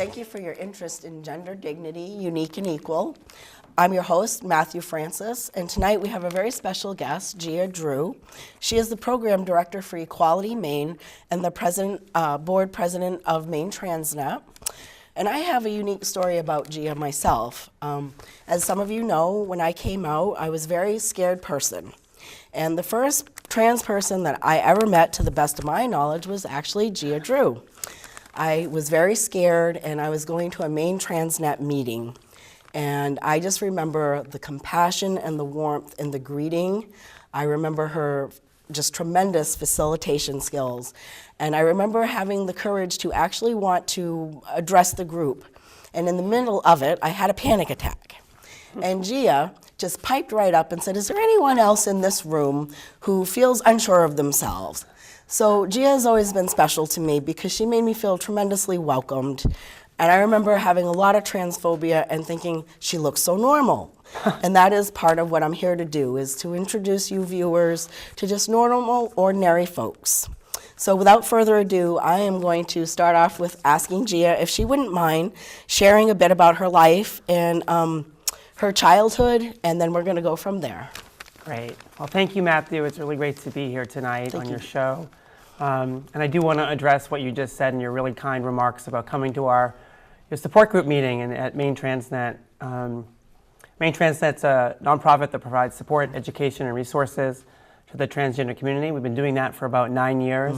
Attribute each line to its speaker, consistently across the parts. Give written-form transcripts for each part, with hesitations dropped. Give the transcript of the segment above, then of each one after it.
Speaker 1: Thank you for your interest in gender dignity, unique and equal. I'm your host, Matthew Francis, and tonight we have a very special guest, Gia Drew. She is the Program Director for Equality Maine and the Board President of Maine Transnet. And I have a unique story about Gia myself. As some of you know, when I came out, I was a very scared person. And the first trans person that I ever met, to the best of my knowledge, was actually Gia Drew. I was very scared, and I was going to a Maine Transnet meeting. And I just remember the compassion and the warmth in the greeting. I remember her just tremendous facilitation skills. And I remember having the courage to actually want to address the group. And in the middle of it, I had a panic attack. And Gia just piped right up and said, "Is there anyone else in this room who feels unsure of themselves?" So Gia has always been special to me because she made me feel tremendously welcomed. And I remember having a lot of transphobia and thinking, she looks so normal. And that is part of what I'm here to do, is to introduce you viewers to just normal, ordinary folks. So without further ado, I am going to start off with asking Gia if she wouldn't mind sharing a bit about her life and her childhood, and then we're going to go from there.
Speaker 2: Great. Well, thank you, Matthew. It's really great to be here tonight on your show. And I do want to address what you just said in your really kind remarks about coming to your support group meeting at Maine Transnet. Maine Transnet's a nonprofit that provides support, education, and resources to the transgender community. We've been doing that for about 9 years.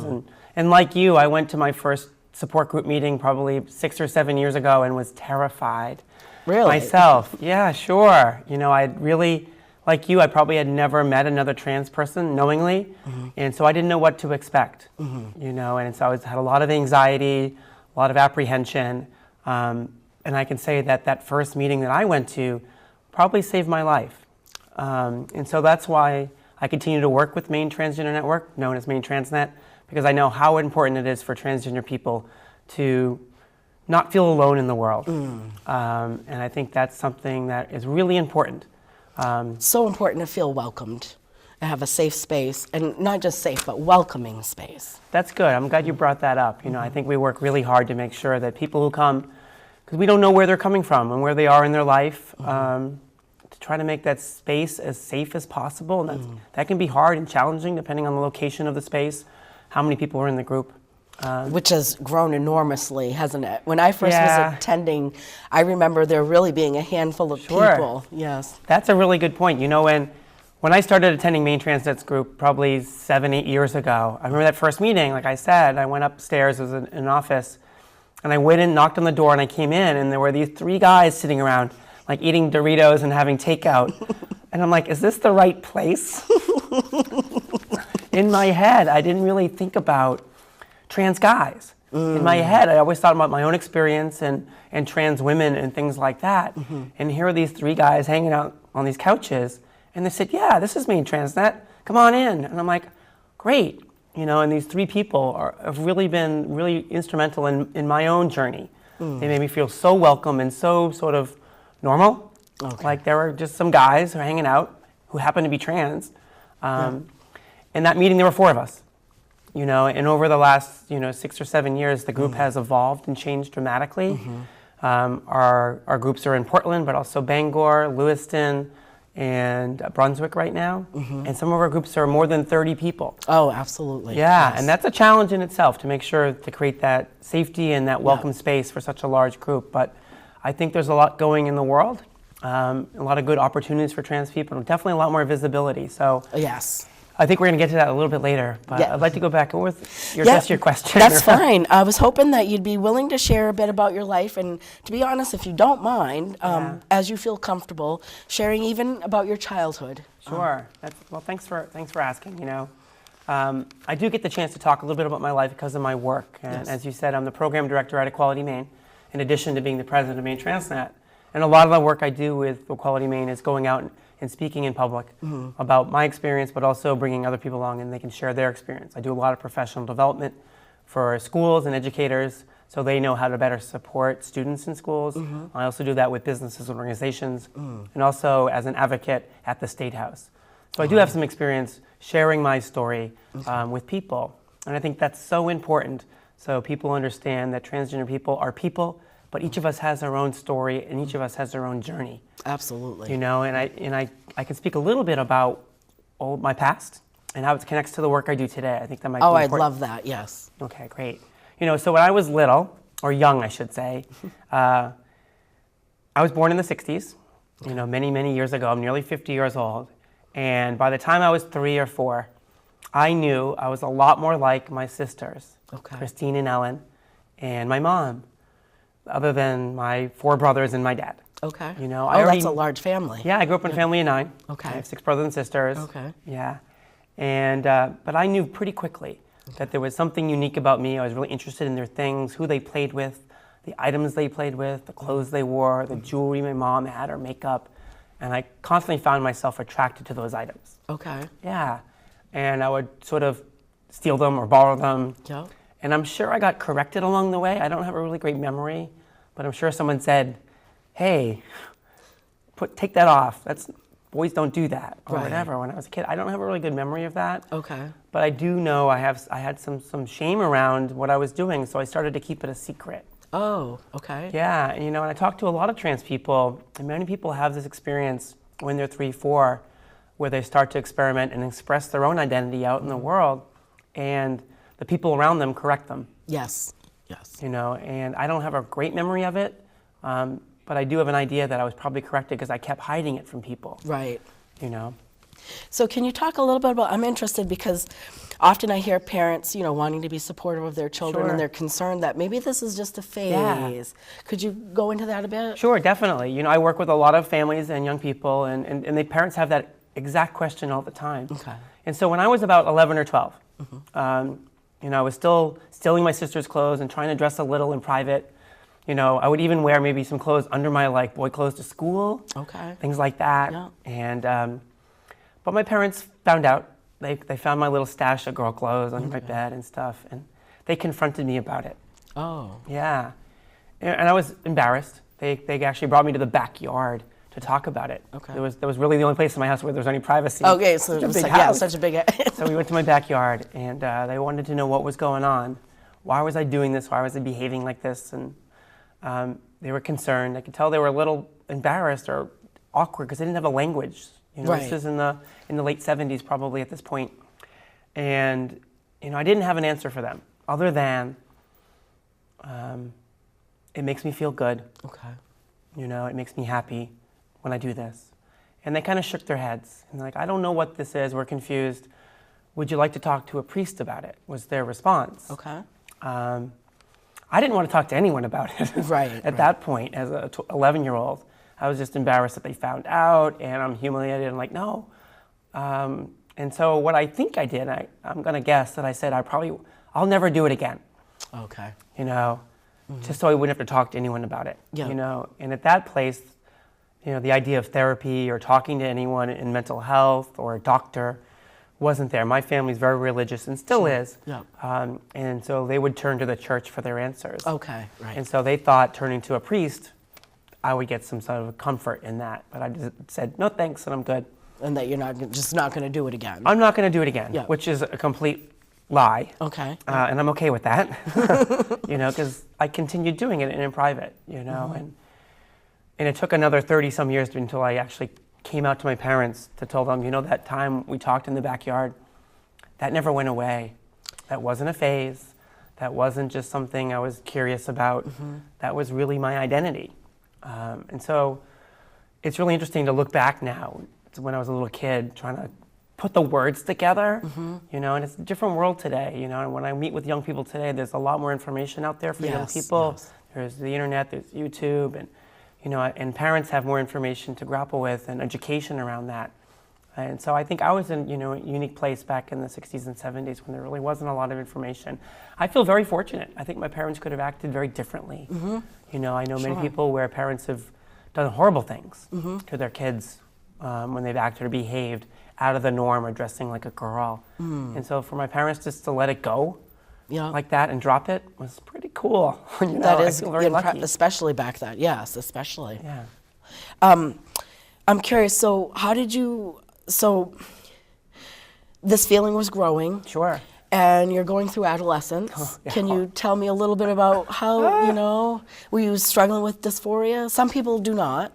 Speaker 2: And like you, I went to my first support group meeting probably 6 or 7 years ago and was terrified.
Speaker 1: Really?
Speaker 2: Myself. Yeah, sure. You know, I'd really, like you, I probably had never met another trans person knowingly, and so I didn't know what to expect, you know, and so I had a lot of anxiety, a lot of apprehension, and I can say that that first meeting that I went to probably saved my life. And so that's why I continue to work with Maine Transgender Network, known as Maine Transnet, because I know how important it is for transgender people to not feel alone in the world. And I think that's something that is really important.
Speaker 1: So important to feel welcomed, and have a safe space, and not just safe, but welcoming space.
Speaker 2: That's good. I'm glad you brought that up. You know, I think we work really hard to make sure that people who come, because we don't know where they're coming from and where they are in their life, to try to make that space as safe as possible. And that can be hard and challenging depending on the location of the space, how many people are in the group.
Speaker 1: Which has grown enormously, hasn't it? When I first was attending, I remember there really being a handful of people. Yes. That's
Speaker 2: a really good point. You know, when I started attending Maine Transnet's group probably 7, 8 years ago, I remember that first meeting, like I said, I went upstairs, it was in an office, and I went in, knocked on the door, and I came in, and there were these 3 guys sitting around, like eating Doritos and having takeout. And I'm like, is this the right place? In my head, I didn't really think about trans guys. In my head, I always thought about my own experience and trans women and things like that. And here are these 3 guys hanging out on these couches, and they said, "Yeah, this is Maine Transnet, come on in." And I'm like, great. You know, and these 3 people have really been really instrumental in my own journey. They made me feel so welcome and so sort of normal. Like there were just some guys who were hanging out who happened to be trans. In that meeting, there were 4 of us. You know, and over the last, 6 or 7 years, the group has evolved and changed dramatically. Our groups are in Portland, but also Bangor, Lewiston, and Brunswick right now. And some of our groups are more than 30 people.
Speaker 1: Oh, absolutely.
Speaker 2: Yeah,
Speaker 1: yes.
Speaker 2: And that's a challenge in itself to make sure to create that safety and that welcome space for such a large group. But I think there's a lot going in the world, a lot of good opportunities for trans people, and definitely a lot more visibility. So
Speaker 1: yes.
Speaker 2: I think we're going to get to that a little bit later, but I'd like to go back with your question.
Speaker 1: That's fine. I was hoping that you'd be willing to share a bit about your life, and to be honest, if you don't mind, as you feel comfortable, sharing even about your childhood.
Speaker 2: Sure. Well, thanks for asking. You know, I do get the chance to talk a little bit about my life because of my work, and as you said, I'm the program director at Equality Maine, in addition to being the president of Maine Transnet. And a lot of the work I do with Equality Maine is going out and speaking in public about my experience, but also bringing other people along and they can share their experience. I do a lot of professional development for schools and educators so they know how to better support students in schools. I also do that with businesses and organizations and also as an advocate at the State House. So I do have some experience sharing my story with people. And I think that's so important so people understand that transgender people are people, but each of us has our own story and each of us has our own journey.
Speaker 1: Absolutely.
Speaker 2: You know, and I can speak a little bit about my past and how it connects to the work I do today. I think that might be important.
Speaker 1: I'd love that, yes.
Speaker 2: Okay, great. You know, so when I was little, or young, I should say, I was born in the 60s, you know, many, many years ago. I'm nearly 50 years old. And by the time I was 3 or 4, I knew I was a lot more like my sisters, Christine and Ellen, and my mom, other than my 4 brothers and my dad.
Speaker 1: Okay.
Speaker 2: You know,
Speaker 1: that's a large family.
Speaker 2: Yeah, I grew up in a family of 9.
Speaker 1: Okay.
Speaker 2: I have 6 brothers and sisters.
Speaker 1: Okay.
Speaker 2: Yeah. And, but I knew pretty quickly that there was something unique about me. I was really interested in their things, who they played with, the items they played with, the clothes they wore, the jewelry my mom had, her makeup. And I constantly found myself attracted to those items.
Speaker 1: Okay.
Speaker 2: Yeah. And I would sort of steal them or borrow them.
Speaker 1: Yep.
Speaker 2: And I'm sure I got corrected along the way. I don't have a really great memory, but I'm sure someone said, hey, take that off. Boys don't do that, or whatever. When I was a kid, I don't have a really good memory of that.
Speaker 1: Okay.
Speaker 2: But I do know I had some shame around what I was doing, so I started to keep it a secret.
Speaker 1: Oh, okay.
Speaker 2: Yeah, and you know, and I talked to a lot of trans people, and many people have this experience when they're 3, 4, where they start to experiment and express their own identity out in the world, and the people around them correct them.
Speaker 1: Yes. Yes.
Speaker 2: You know, and I don't have a great memory of it. But I do have an idea that I was probably corrected because I kept hiding it from people.
Speaker 1: Right.
Speaker 2: You know?
Speaker 1: So can you talk a little bit about, I'm interested because often I hear parents, you know, wanting to be supportive of their children and they're concerned that maybe this is just a phase. Yeah. Could you go into that a bit?
Speaker 2: Sure, definitely. You know, I work with a lot of families and young people and the parents have that exact question all the time.
Speaker 1: Okay.
Speaker 2: And so when I was about 11 or 12, you know, I was still stealing my sister's clothes and trying to dress a little in private. You know, I would even wear maybe some clothes under my boy clothes to school. Okay. Things like that. Yeah. And but my parents found out. They found my little stash of girl clothes under my bed and stuff, and they confronted me about it. Oh. Yeah. And I was embarrassed. They actually brought me to the backyard to talk about it. Okay. That was really the only place in my house where there was any privacy.
Speaker 1: Okay, so it was such a big house. Yeah, such a big
Speaker 2: So we went to my backyard, and they wanted to know what was going on. Why was I doing this? Why was I behaving like this? And they were concerned. I could tell they were a little embarrassed or awkward because they didn't have a language. You know, this was in the late 70s probably at this point. And you know, I didn't have an answer for them other than it makes me feel good. Okay. You know, it makes me happy when I do this. And they kind of shook their heads and they're like, I don't know what this is. We're confused. Would you like to talk to a priest about it? Was their response. Okay. I didn't want to talk to anyone about it. At that point, as a 11-year-old, I was just embarrassed that they found out, and I'm humiliated. And like, no. And so what I think I did, I'm going to guess that I said I'll never do it again. Okay. You know, just so I wouldn't have to talk to anyone about it. Yeah. You know, and at that place, you know, the idea of therapy or talking to anyone in mental health or a doctor wasn't there. My family's very religious and still is. Yeah. And so they would turn to the church for their answers. Okay, right. And so they thought turning to a priest, I would get some sort of comfort in that. But I just said, no thanks, and I'm good.
Speaker 1: And that you're just not going to do it again.
Speaker 2: I'm not going to do it again, which is a complete lie. Okay. And I'm okay with that, you know, because I continued doing it in private, you know. And it took another 30-some years until I actually came out to my parents to tell them, you know, that time we talked in the backyard, that never went away. That wasn't a phase. That wasn't just something I was curious about. That was really my identity. And so it's really interesting to look back now to when I was a little kid trying to put the words together, you know, and it's a different world today, you know, and when I meet with young people today, there's a lot more information out there for young people. Yes. There's the internet, there's YouTube, and you know, and parents have more information to grapple with and education around that. And so I think I was in, you know, a unique place back in the 60s and 70s when there really wasn't a lot of information. I feel very fortunate. I think my parents could have acted very differently. You know, I know many people where parents have done horrible things to their kids when they've acted or behaved out of the norm or dressing like a girl. And so for my parents just to let it go like that and drop it was pretty cool. You know,
Speaker 1: that is,
Speaker 2: I feel very lucky.
Speaker 1: Especially back then. Yes, especially. Yeah. I'm curious. So how did you? So this feeling was growing.
Speaker 2: Sure.
Speaker 1: and you're going through adolescence.
Speaker 2: Oh, yeah.
Speaker 1: Can you tell me a little bit about how, were you struggling with dysphoria? Some people do not.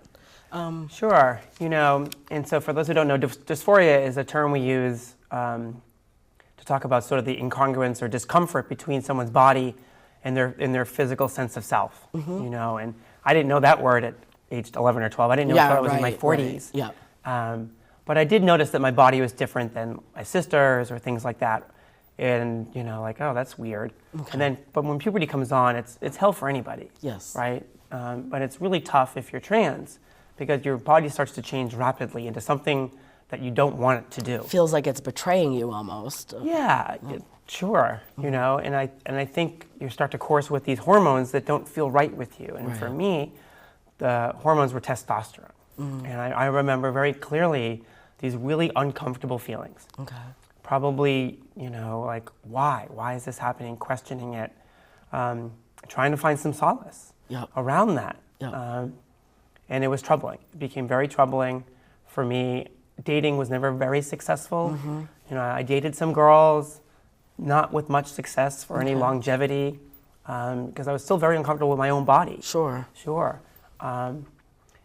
Speaker 2: Sure. And so for those who don't know, dysphoria is a term we use to talk about sort of the incongruence or discomfort between someone's body and their physical sense of self. And I didn't know that word at age 11 or 12. I didn't know until I was in my 40s.
Speaker 1: Right. Yeah.
Speaker 2: But I did notice that my body was different than my sister's or things like that. And, like, oh, that's weird. Okay. But when puberty comes on, it's hell for anybody.
Speaker 1: Yes.
Speaker 2: Right? But it's really tough if you're trans because your body starts to change rapidly into something that you don't want it to do.
Speaker 1: Feels like it's betraying you almost.
Speaker 2: Yeah, sure. And I think you start to course with these hormones that don't feel right with you. And for me, the hormones were testosterone. And I remember very clearly these really uncomfortable feelings.
Speaker 1: Okay.
Speaker 2: Probably, like, why? Why is this happening? Questioning it. Trying to find some solace around that.
Speaker 1: Yep.
Speaker 2: And it was troubling. It became very troubling for me. Dating was never very successful. I dated some girls, not with much success for any longevity, because I was still very uncomfortable with my own body.
Speaker 1: Sure.
Speaker 2: And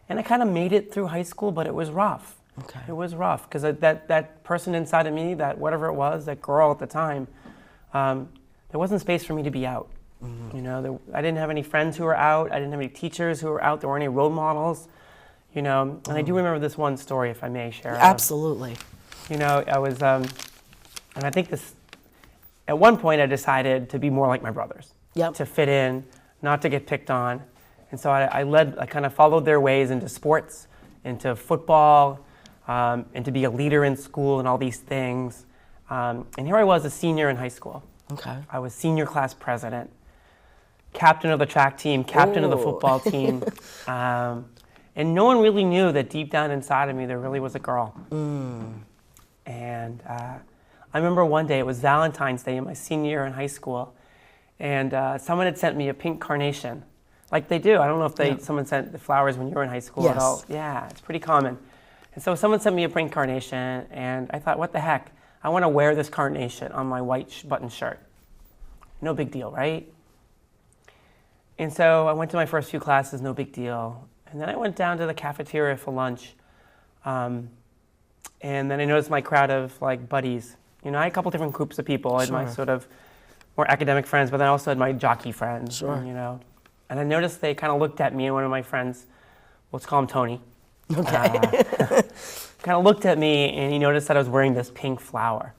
Speaker 2: I kind of made it through high school, but it was rough.
Speaker 1: Okay.
Speaker 2: It was rough because that person inside of me, that whatever it was, that girl at the time, there wasn't space for me to be out. I didn't have any friends who were out. I didn't have any teachers who were out. There weren't any role models. And I do remember this one story, if I may share.
Speaker 1: Absolutely.
Speaker 2: I was, and I think at one point I decided to be more like my brothers.
Speaker 1: Yep.
Speaker 2: To fit in, not to get picked on. And so I kind of followed their ways into sports, into football, and to be a leader in school and all these things. And here I was, a senior in high school.
Speaker 1: Okay.
Speaker 2: I was senior class president, captain of the track team, captain of the football team. And no one really knew that deep down inside of me there really was a girl. And I remember one day, it was Valentine's Day in my senior year in high school, and someone had sent me a pink carnation. Like they do. I don't know if someone sent the flowers when you were in high school at all. Yeah, it's pretty common. And so someone sent me a pink carnation, and I thought, what the heck? I want to wear this carnation on my white button shirt. No big deal, right? And so I went to my first few classes, no big deal. And then I went down to the cafeteria for lunch. And then I noticed my crowd of like buddies. I had a couple different groups of people. I had my sort of more academic friends, but then I also had my jockey friends. And I noticed they kind of looked at me, and one of my friends, let's call him Tony.
Speaker 1: Okay.
Speaker 2: Kind of looked at me, and he noticed that I was wearing this pink flower.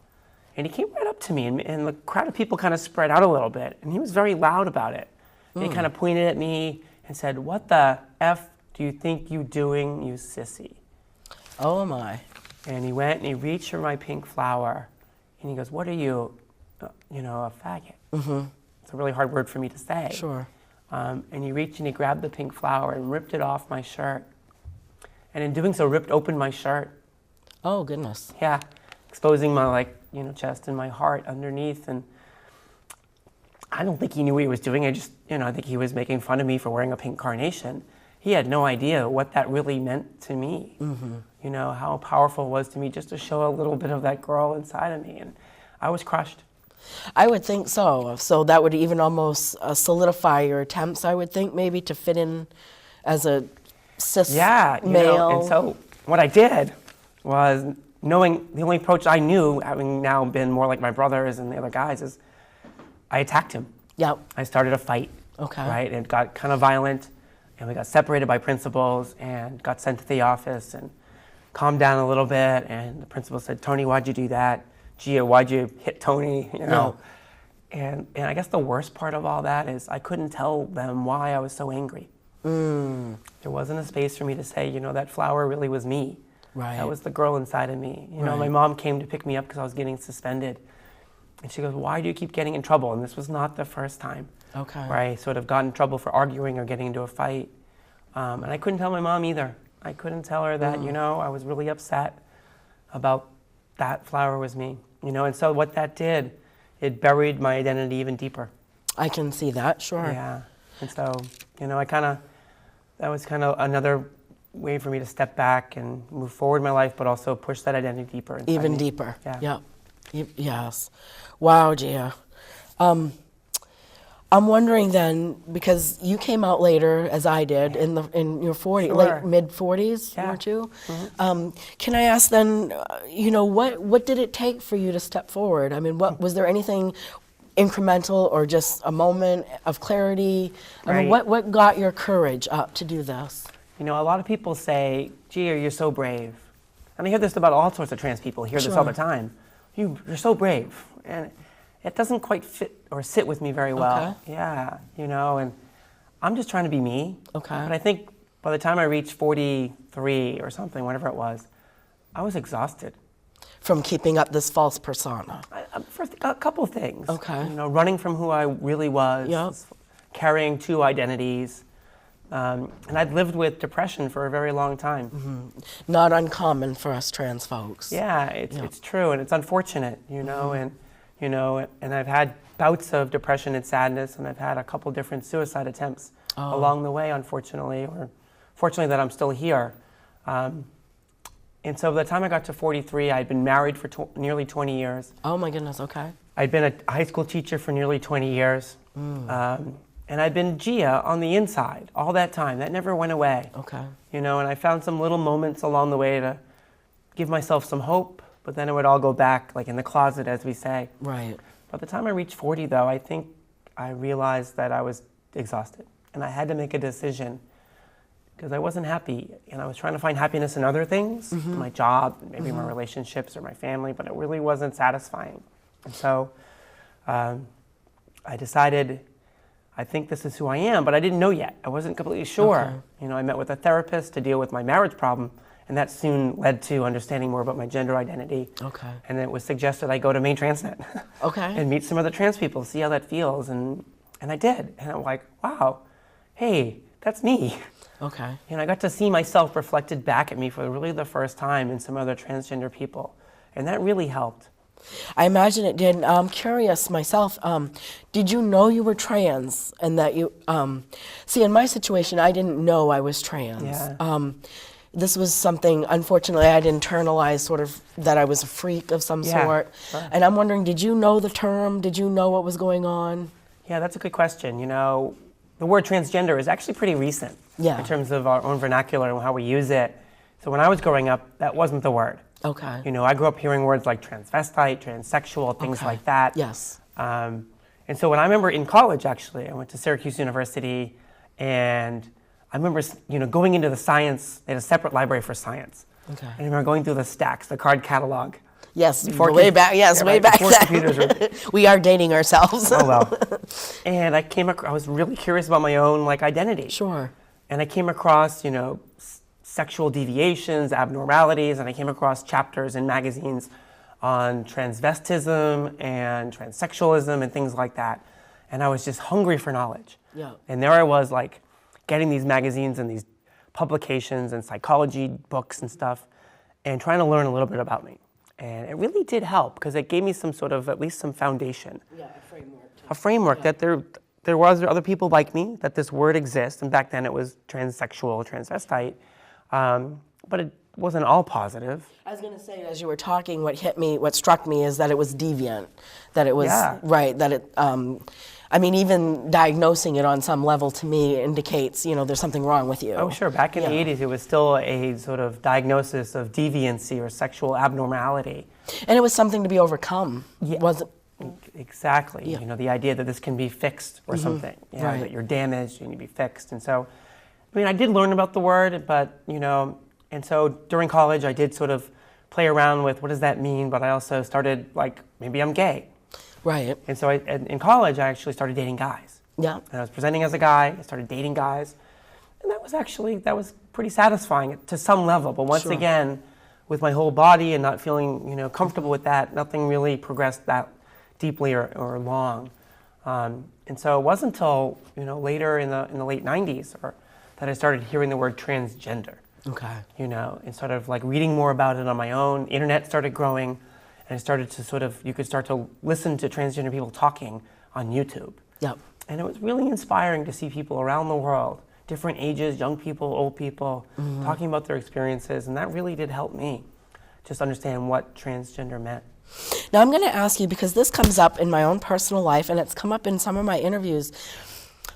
Speaker 2: And he came right up to me, and the crowd of people kind of spread out a little bit, and he was very loud about it. And he kind of pointed at me and said, "What the F do you think you doing, you sissy?"
Speaker 1: Oh my.
Speaker 2: And he went and he reached for my pink flower, and he goes, "What are you, a faggot?" It's a really hard word for me to say.
Speaker 1: Sure.
Speaker 2: And he reached and he grabbed the pink flower and ripped it off my shirt. And in doing so, ripped open my shirt.
Speaker 1: Oh, goodness.
Speaker 2: Yeah, exposing my chest and my heart underneath. And I don't think he knew what he was doing. I think he was making fun of me for wearing a pink carnation. He had no idea what that really meant to me. How powerful it was to me just to show a little bit of that girl inside of me. And I was crushed.
Speaker 1: I would think so. So that would even almost solidify your attempts, I would think, maybe to fit in as a cis male.
Speaker 2: And so what I did was, knowing the only approach I knew, having now been more like my brothers and the other guys, is I attacked him.
Speaker 1: Yep.
Speaker 2: I started a fight.
Speaker 1: Okay.
Speaker 2: Right? It got kind of violent, and we got separated by principals and got sent to the office and calmed down a little bit. And the principal said, "Tony, why'd you do that? Gia, why'd you hit Tony?" And I guess the worst part of all that is I couldn't tell them why I was so angry. There wasn't a space for me to say, that flower really was me.
Speaker 1: Right.
Speaker 2: That was the girl inside of me. My mom came to pick me up because I was getting suspended. And she goes, "Why do you keep getting in trouble?" And this was not the first time.
Speaker 1: Okay.
Speaker 2: Where I sort of got in trouble for arguing or getting into a fight. And I couldn't tell my mom either. I couldn't tell her that, I was really upset about that flower was me. And so what that did, it buried my identity even deeper.
Speaker 1: I can see that, sure.
Speaker 2: Yeah. And so, that was kind of another way for me to step back and move forward in my life, but also push that identity deeper inside
Speaker 1: Even
Speaker 2: me.
Speaker 1: deeper.
Speaker 2: Yeah.
Speaker 1: Yep. Yes. Wow, Gia. I'm wondering then, because you came out later, as I did, in your 40s,
Speaker 2: Sure.
Speaker 1: late mid-40s,
Speaker 2: Yeah.
Speaker 1: weren't you? Can I ask then, what did it take for you to step forward? I mean, was there anything incremental or just a moment of clarity? I mean,
Speaker 2: Right.
Speaker 1: what got your courage up to do this?
Speaker 2: You know, a lot of people say, Gia, you're so brave. And I hear this about all sorts of trans people. I hear this all the time. You're so brave. And it doesn't quite fit or sit with me very well.
Speaker 1: Okay.
Speaker 2: Yeah, and I'm just trying to be me.
Speaker 1: Okay.
Speaker 2: But I think by the time I reached 43 or something, whatever it was, I was exhausted.
Speaker 1: From keeping up this false persona.
Speaker 2: First, a couple of things.
Speaker 1: Okay.
Speaker 2: Running from who I really was,
Speaker 1: Yep.
Speaker 2: carrying two identities. And I'd lived with depression for a very long time.
Speaker 1: Not uncommon for us trans folks.
Speaker 2: Yeah, it's true, and it's unfortunate, and I've had bouts of depression and sadness, and I've had a couple different suicide attempts along the way, unfortunately, or fortunately that I'm still here. And so by the time I got to 43, I'd been married for nearly 20 years.
Speaker 1: Oh my goodness, okay.
Speaker 2: I'd been a high school teacher for nearly 20 years. And I'd been Gia on the inside all that time. That never went away.
Speaker 1: Okay.
Speaker 2: And I found some little moments along the way to give myself some hope, but then it would all go back, like in the closet, as we say.
Speaker 1: Right.
Speaker 2: By the time I reached 40, though, I think I realized that I was exhausted. And I had to make a decision because I wasn't happy. And I was trying to find happiness in other things, my job, maybe my relationships or my family, but it really wasn't satisfying. And so I decided, I think this is who I am, but I didn't know yet. I wasn't completely sure.
Speaker 1: Okay.
Speaker 2: I met with a therapist to deal with my marriage problem, and that soon led to understanding more about my gender identity.
Speaker 1: Okay.
Speaker 2: And it was suggested I go to Maine Transnet
Speaker 1: Okay.
Speaker 2: and meet some other trans people, see how that feels, and I did. And I'm like, wow, hey, that's me.
Speaker 1: Okay.
Speaker 2: And I got to see myself reflected back at me for really the first time in some other transgender people, and that really helped.
Speaker 1: I imagine it did. I'm curious myself, did you know you were trans and that you, see in my situation, I didn't know I was trans.
Speaker 2: Yeah.
Speaker 1: This was something, unfortunately, I'd internalized sort of that I was a freak of some sort.
Speaker 2: Sure.
Speaker 1: And I'm wondering, did you know the term? Did you know what was going on?
Speaker 2: Yeah, that's a good question. The word transgender is actually pretty recent
Speaker 1: Yeah.
Speaker 2: in terms of our own vernacular and how we use it. So when I was growing up, that wasn't the word.
Speaker 1: Okay.
Speaker 2: I grew up hearing words like transvestite, transsexual, things
Speaker 1: Okay.
Speaker 2: like that.
Speaker 1: Yes.
Speaker 2: And so when I remember in college, actually, I went to Syracuse University, and I remember, going into the science. They had a separate library for science.
Speaker 1: Okay.
Speaker 2: I remember going through the stacks, the card catalog.
Speaker 1: Yes,
Speaker 2: Before
Speaker 1: way
Speaker 2: com-
Speaker 1: back. Yes,
Speaker 2: yeah,
Speaker 1: way
Speaker 2: right,
Speaker 1: back
Speaker 2: before
Speaker 1: then.
Speaker 2: computers were-
Speaker 1: We are dating ourselves.
Speaker 2: Oh well. And I was really curious about my own identity.
Speaker 1: Sure.
Speaker 2: And I came across, sexual deviations, abnormalities, and I came across chapters in magazines on transvestism and transsexualism and things like that. And I was just hungry for knowledge.
Speaker 1: Yeah.
Speaker 2: And there I was, getting these magazines and these publications and psychology books and stuff, and trying to learn a little bit about me. And it really did help because it gave me some sort of, at least some foundation.
Speaker 1: Yeah, a framework.
Speaker 2: A framework that there was other people like me, that this word exists, and back then it was transsexual, transvestite, but it wasn't all positive.
Speaker 1: I was going to say, as you were talking, what struck me is that it was deviant, that it was,
Speaker 2: Yeah.
Speaker 1: right, that it, even diagnosing it on some level to me indicates, there's something wrong with you.
Speaker 2: Oh, sure. Back in the 80s, it was still a sort of diagnosis of deviancy or sexual abnormality.
Speaker 1: And it was something to be overcome.
Speaker 2: Yeah.
Speaker 1: Was it?
Speaker 2: Exactly.
Speaker 1: Yeah.
Speaker 2: The idea that this can be fixed or something. Yeah,
Speaker 1: Right.
Speaker 2: that you're damaged, you need to be fixed. And so, I did learn about the word, but, and so during college, I did sort of play around with what does that mean, but I also started maybe I'm gay.
Speaker 1: Right.
Speaker 2: And so in college, I actually started dating guys.
Speaker 1: Yeah.
Speaker 2: And I was presenting as a guy, I started dating guys. And that was pretty satisfying to some level. But once
Speaker 1: Sure.
Speaker 2: again, with my whole body and not feeling, comfortable with that, nothing really progressed that deeply or long. And so it wasn't until, later in the late 90s that I started hearing the word transgender.
Speaker 1: Okay.
Speaker 2: And sort of reading more about it on my own. Internet started growing, and I started to you could start to listen to transgender people talking on YouTube.
Speaker 1: Yep.
Speaker 2: And it was really inspiring to see people around the world, different ages, young people, old people, talking about their experiences, and that really did help me just understand what transgender meant.
Speaker 1: Now I'm going to ask you, because this comes up in my own personal life and it's come up in some of my interviews.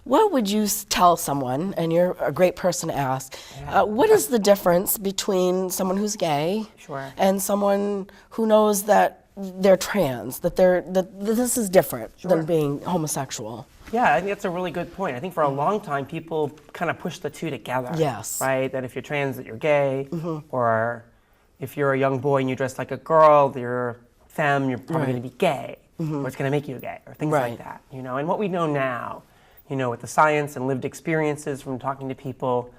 Speaker 1: What would you tell someone, and you're a great person to ask, what is the difference between someone who's gay
Speaker 2: Sure.
Speaker 1: and someone who knows that they're trans, that this is different than being homosexual?
Speaker 2: Yeah, I think that's a really good point. I think for a long time, people kind of push the two together.
Speaker 1: Yes.
Speaker 2: Right? That if you're trans, that you're gay, or if you're a young boy and you dress like a girl, you're femme, you're probably going to be gay, or it's going to make you gay, or things like that. You know, and what we know now, you know, with the science and lived experiences from talking to people,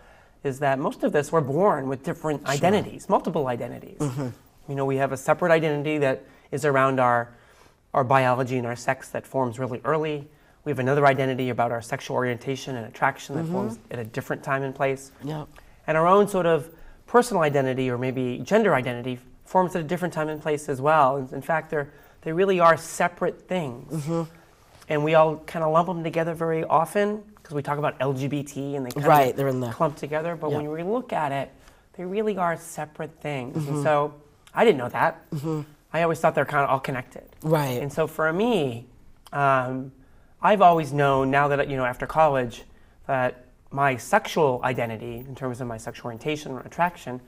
Speaker 2: is that most of us were born with different identities, multiple identities. You know, we have a separate identity that is around our biology and our sex that forms really early. We have another identity about our sexual orientation and attraction that forms at a different time and place.
Speaker 1: Yep.
Speaker 2: And our own sort of personal identity, or maybe gender identity, forms at a different time and place as well. In fact, they really are separate things. And we all kind of lump them together very often because we talk about LGBT and they kind of clump together. But when we look at it, they really are separate things. And so I didn't know that. I always thought they're kind of all connected.
Speaker 1: Right.
Speaker 2: And so for me, I've always known, now that, you know, after college, that my sexual identity, in terms of my sexual orientation or attraction,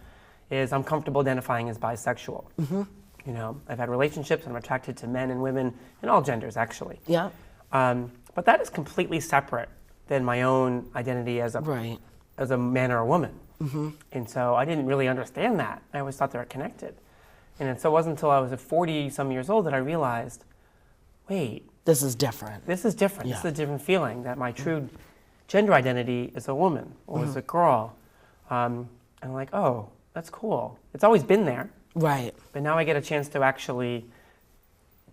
Speaker 2: is I'm comfortable identifying as bisexual. You know, I've had relationships and I'm attracted to men and women in all genders, actually.
Speaker 1: Yeah.
Speaker 2: But that is completely separate than my own identity as a man or a woman. And so I didn't really understand that. I always thought they were connected. And so it wasn't until I was 40-some years old that I realized, wait.
Speaker 1: This is different.
Speaker 2: This is different. This is a different feeling, that my true gender identity is a woman or is a girl. And I'm like, oh, that's cool. It's always been there.
Speaker 1: Right.
Speaker 2: But now I get a chance to actually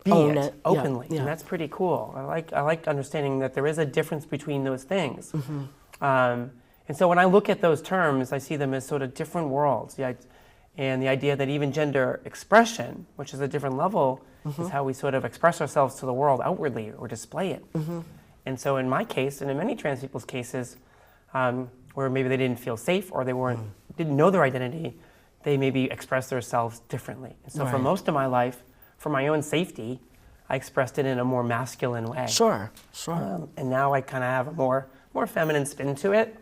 Speaker 2: be
Speaker 1: Own
Speaker 2: it openly, and that's pretty cool. I like understanding that there is a difference between those things. And so when I look at those terms, I see them as sort of different worlds. And the idea that even gender expression, which is a different level, is how we sort of express ourselves to the world outwardly or display it. And so in my case, and in many trans people's cases, where maybe they didn't feel safe or they didn't know their identity, they maybe express themselves differently. And so for most of my life, for my own safety, I expressed it in a more masculine way.
Speaker 1: Sure.
Speaker 2: And now I kind of have a more feminine spin to it.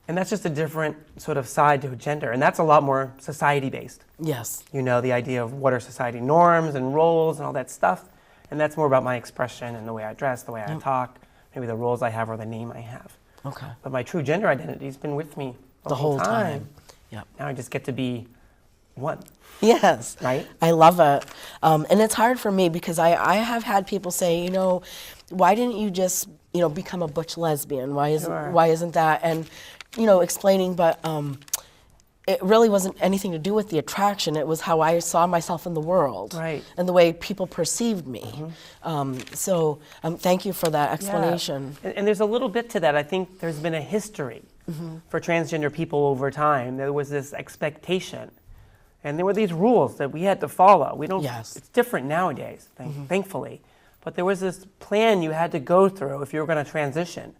Speaker 2: And that's just a different sort of side to gender. And that's a lot more society-based.
Speaker 1: Yes.
Speaker 2: You know, the idea of what are society norms and roles and all that stuff. And that's more about my expression and the way I dress, the way I talk, maybe the roles I have or the name I have.
Speaker 1: Okay.
Speaker 2: But my true gender identity has been with me
Speaker 1: the whole time. Yep.
Speaker 2: Now I just get to be one.
Speaker 1: Yes.
Speaker 2: Right?
Speaker 1: I love it. And it's hard for me because I have had people say, you know, why didn't you just, you know, become a butch lesbian? Why isn't that? And, you know, explaining, but it really wasn't anything to do with the attraction. It was how I saw myself in the world.
Speaker 2: Right.
Speaker 1: And the way people perceived me. So thank you for that explanation.
Speaker 2: Yeah. And there's a little bit to that. I think there's been a history for transgender people over time. There was this expectation. And there were these rules that we had to follow. We don't.
Speaker 1: Yes.
Speaker 2: It's different nowadays, thankfully. But there was this plan you had to go through if you were going to transition.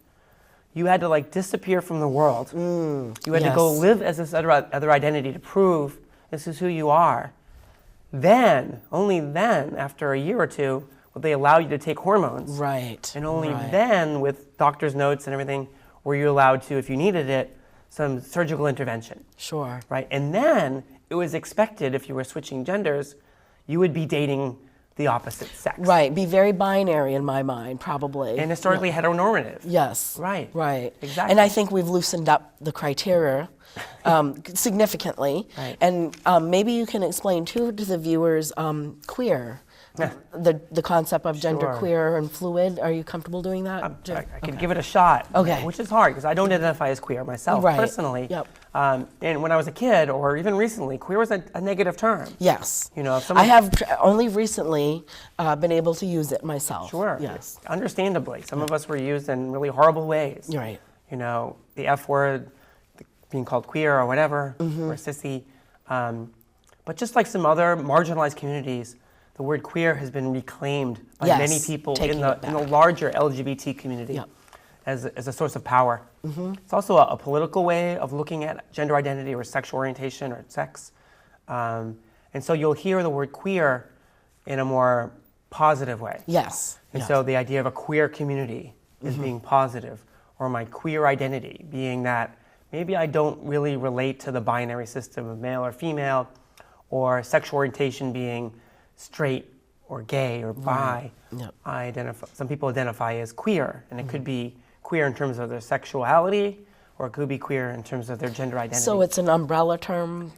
Speaker 2: You had to like disappear from the world. You had to go live as this other identity to prove this is who you are. Then, only then, after a year or two, would they allow you to take hormones.
Speaker 1: Right.
Speaker 2: And only then, with doctor's notes and everything, were you allowed to, if you needed it, some surgical intervention.
Speaker 1: Sure.
Speaker 2: Right. And then it was expected, if you were switching genders, you would be dating the opposite sex.
Speaker 1: Right, be very binary in my mind, probably.
Speaker 2: And historically heteronormative.
Speaker 1: Yes.
Speaker 2: Right.
Speaker 1: Exactly. And I think we've loosened up the criteria significantly.
Speaker 2: Right.
Speaker 1: And maybe you can explain too to the viewers queer. The concept of gender queer and fluid. Are you comfortable doing that?
Speaker 2: I could give it a shot.
Speaker 1: Okay.
Speaker 2: Which is hard because I don't identify as queer myself personally.
Speaker 1: Yep.
Speaker 2: And when I was a kid, or even recently, queer was a negative term.
Speaker 1: Yes.
Speaker 2: You know, if
Speaker 1: I have only recently been able to use it myself.
Speaker 2: Sure.
Speaker 1: Yes.
Speaker 2: Understandably, some of us were used in really horrible ways.
Speaker 1: Right.
Speaker 2: You know, the F word, being called queer or whatever, or sissy. But just like some other marginalized communities, the word queer has been reclaimed by many people in the larger LGBT community as a source of power. It's also a political way of looking at gender identity or sexual orientation or sex. And And so you'll hear the word queer in a more positive way.
Speaker 1: Yes.
Speaker 2: And
Speaker 1: yes.
Speaker 2: so the idea of a queer community is being positive, or my queer identity being that maybe I don't really relate to the binary system of male or female, or sexual orientation being straight or gay or bi.
Speaker 1: Yep.
Speaker 2: Some people identify as queer, and it could be queer in terms of their sexuality, or it could be queer in terms of their gender identity.
Speaker 1: So it's an umbrella term?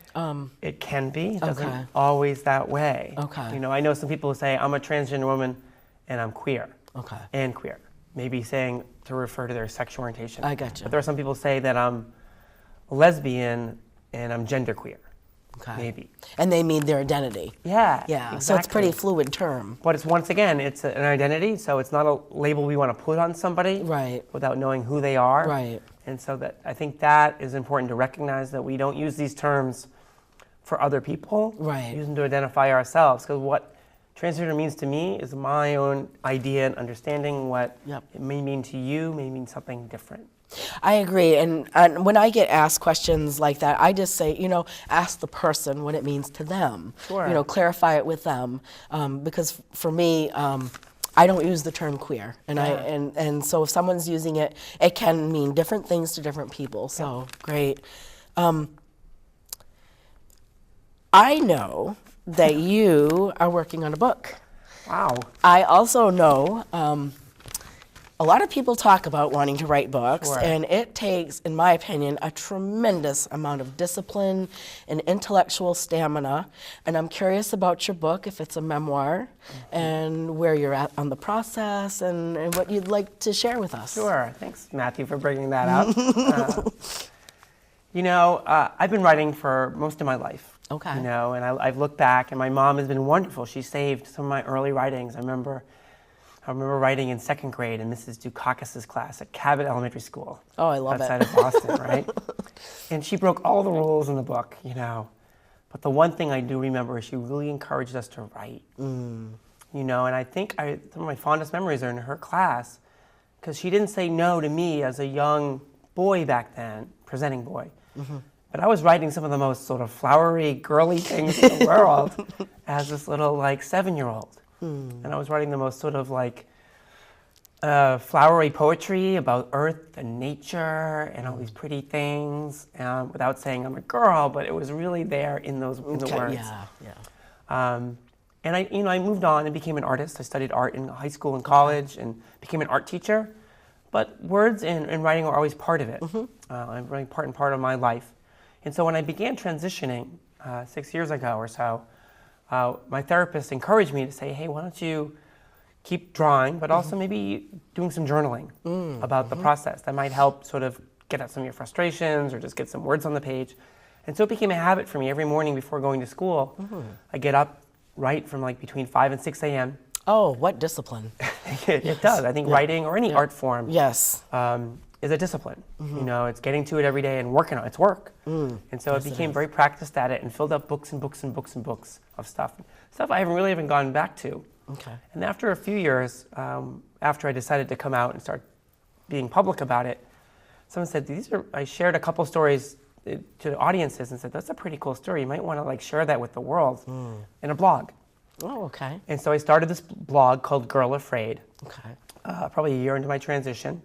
Speaker 2: It can be. It doesn't
Speaker 1: Okay.
Speaker 2: always that way.
Speaker 1: Okay.
Speaker 2: You know, I know some people who say, I'm a transgender woman and I'm queer.
Speaker 1: Okay.
Speaker 2: And queer. Maybe saying to refer to their sexual orientation.
Speaker 1: I gotcha.
Speaker 2: But there are some people who say that I'm a lesbian and I'm genderqueer.
Speaker 1: Okay.
Speaker 2: Maybe.
Speaker 1: And they mean their identity.
Speaker 2: Yeah.
Speaker 1: Yeah.
Speaker 2: Exactly.
Speaker 1: So it's a pretty fluid term.
Speaker 2: But it's, once again, it's an identity, so it's not a label we want to put on somebody.
Speaker 1: Right.
Speaker 2: Without knowing who they are.
Speaker 1: Right.
Speaker 2: And so that I think that is important to recognize, that we don't use these terms for other people.
Speaker 1: Right.
Speaker 2: Use them to identify ourselves. Because what transgender means to me is my own idea and understanding. What
Speaker 1: Yep.
Speaker 2: it may mean to you may mean something different.
Speaker 1: I agree. And when I get asked questions like that, I just say, ask the person what it means to them.
Speaker 2: Sure.
Speaker 1: Clarify it with them. Because for me, I don't use the term queer. And and so if someone's using it, it can mean different things to different people. So great. I know that you are working on a book.
Speaker 2: Wow.
Speaker 1: I also know a lot of people talk about wanting to write books,
Speaker 2: Sure.
Speaker 1: and it takes, in my opinion, a tremendous amount of discipline and intellectual stamina. And I'm curious about your book, if it's a memoir, and where you're at on the process, and what you'd like to share with us.
Speaker 2: Sure. Thanks, Matthew, for bringing that up. I've been writing for most of my life.
Speaker 1: Okay.
Speaker 2: And I've looked back, and my mom has been wonderful. She saved some of my early writings. I remember writing in second grade in Mrs. Dukakis's class at Cabot Elementary School.
Speaker 1: Oh, I love
Speaker 2: outside
Speaker 1: it.
Speaker 2: of Boston, right? And she broke all the rules in the book, But the one thing I do remember is she really encouraged us to write. And I think some of my fondest memories are in her class, because she didn't say no to me as a young boy back then, presenting boy. But I was writing some of the most sort of flowery, girly things in the world as this little 7-year-old. And I was writing the most sort of flowery poetry about earth and nature and all these pretty things, without saying I'm a girl, but it was really there in the words.
Speaker 1: Yeah.
Speaker 2: And I moved on and became an artist. I studied art in high school and college and became an art teacher. But words and writing are always part of it. A really important part of my life. And so when I began transitioning 6 years ago or so, my therapist encouraged me to say, hey, why don't you keep drawing, but also maybe doing some journaling about the process. That might help sort of get out some of your frustrations or just get some words on the page. And so it became a habit for me. Every morning before going to school, I get up, write from between 5 and 6 a.m.
Speaker 1: Oh, what discipline.
Speaker 2: It does. I think writing or any art form
Speaker 1: Yes.
Speaker 2: is a discipline. It's getting to it every day and working on it. It's work. And so
Speaker 1: Yes,
Speaker 2: it
Speaker 1: it
Speaker 2: became
Speaker 1: is.
Speaker 2: very practiced at it and filled up books and books and books and books of stuff I haven't gone back to.
Speaker 1: Okay.
Speaker 2: And after a few years, after I decided to come out and start being public about it, someone said, I shared a couple stories to audiences and said, that's a pretty cool story. You might want to share that with the world in a blog.
Speaker 1: Oh, okay.
Speaker 2: And so I started this blog called Girl Afraid,
Speaker 1: Okay.
Speaker 2: probably a year into my transition.